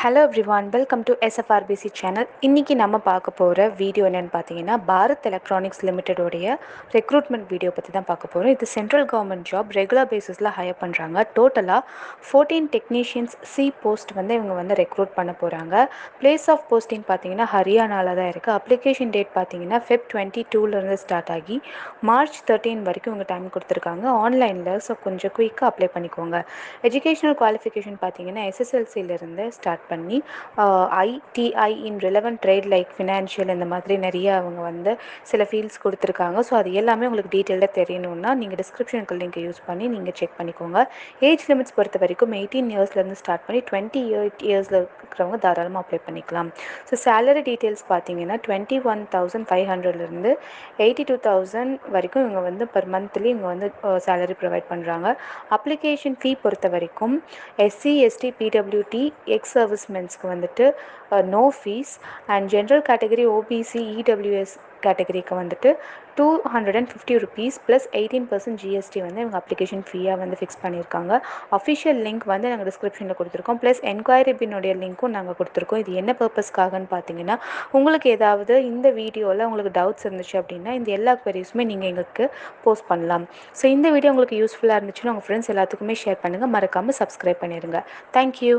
Hello everyone, welcome to SFRPC channel. இன்றைக்கி நம்ம பார்க்க போகிற வீடியோ என்னென்னு பார்த்தீங்கன்னா, பாரத் எலக்ட்ரானிக்ஸ் லிமிட்டடோடைய ரெக்ரூட்மெண்ட் வீடியோ பற்றி தான் பார்க்க போகிறோம். இது சென்ட்ரல் கவர்மெண்ட் ஜாப், ரெகுலர் பேசிஸில் ஹையர் பண்ணுறாங்க. டோட்டலாக 14 டெக்னீஷியன்ஸ் சி போஸ்ட் இவங்க ரெக்ரூட் பண்ண போகிறாங்க. பிளேஸ் ஆஃப் போஸ்டிங் பார்த்தீங்கன்னா ஹரியானாவில் தான் இருக்குது. அப்ளிகேஷன் டேட் பார்த்தீங்கன்னா Feb 22 ஸ்டார்ட் ஆகி March 13 வரைக்கும் இவங்க டைம் கொடுத்துருக்காங்க ஆன்லைனில். ஸோ கொஞ்சம் குயிக்காக அப்ளை பண்ணிக்கோங்க. எஜுகேஷனல் குவாலிஃபிகேஷன் பார்த்தீங்கன்னா எஸ்எஸ்எல்சியிலேருந்து ஸ்டார்ட் பண்ணி ஐடிஐ இன் ரிலவெண்ட் ட்ரேட் லைக் ஃபினான்ஷியல் இந்த மாதிரி நிறைய அவங்க சில ஃபீல்ட்ஸ் கொடுத்துருக்காங்க. ஸோ அது எல்லாமே உங்களுக்கு டீட்டெயிலாக தெரியணும்னா நீங்கள் டிஸ்கிரிப்ஷனுக்கு லிங்க் யூஸ் பண்ணி நீங்கள் செக் பண்ணிக்கோங்க. ஏஜ் லிமிட்ஸ் பொறுத்த வரைக்கும் 18 இயர்ஸ்லேருந்து ஸ்டார்ட் பண்ணி 28 இயர்ஸில் இருக்கிறவங்க தாராளமாக அப்ளை பண்ணிக்கலாம். ஸோ சேலரி டீட்டெயில்ஸ் பார்த்தீங்கன்னா 21,500லேருந்து 82,000 வரைக்கும் இவங்க பர் மந்த்லி இவங்க சேலரி ப்ரொவைட் பண்ணுறாங்க. அப்ளிகேஷன் ஃபீ பொறுத்த வரைக்கும் எஸ்சி எஸ்டி பிடபிள்யூடி எக்ஸ் சர்வீஸ்மென்ஸ்க்கு no fees. And general category OBC EWS கேட்டகரிக்கு 250 rupees ப்ளஸ் 18% ஜிஎஸ்டி இவங்க அப்ளிகேஷன் ஃபீயாக ஃபிக்ஸ் பண்ணியிருக்காங்க. அஃபிஷியல் லிங்க் நாங்கள் டிஸ்கிரிப்ஷனில் கொடுத்துருக்கோம். ப்ளஸ் என்கொயரி பின்னுடைய லிங்க்கும் நாங்கள் கொடுத்துருக்கோம். இது என்ன பர்பஸ்க்காகன்னு பார்த்தீங்கன்னா, உங்களுக்கு ஏதாவது இந்த வீடியோவில் உங்களுக்கு டவுட்ஸ் இருந்துச்சு அப்படின்னா இந்த எல்லா குவரிஸுமே நீங்கள் எங்களுக்கு போஸ்ட் பண்ணலாம். ஸோ இந்த வீடியோ உங்களுக்கு யூஸ்ஃபுல்லாக இருந்துச்சுன்னா உங்கள் ஃப்ரெண்ட்ஸ் எல்லாத்துக்குமே ஷேர் பண்ணுங்கள். மறக்காமல் சப்ஸ்கிரைப் பண்ணிடுங்க. தேங்க்யூ.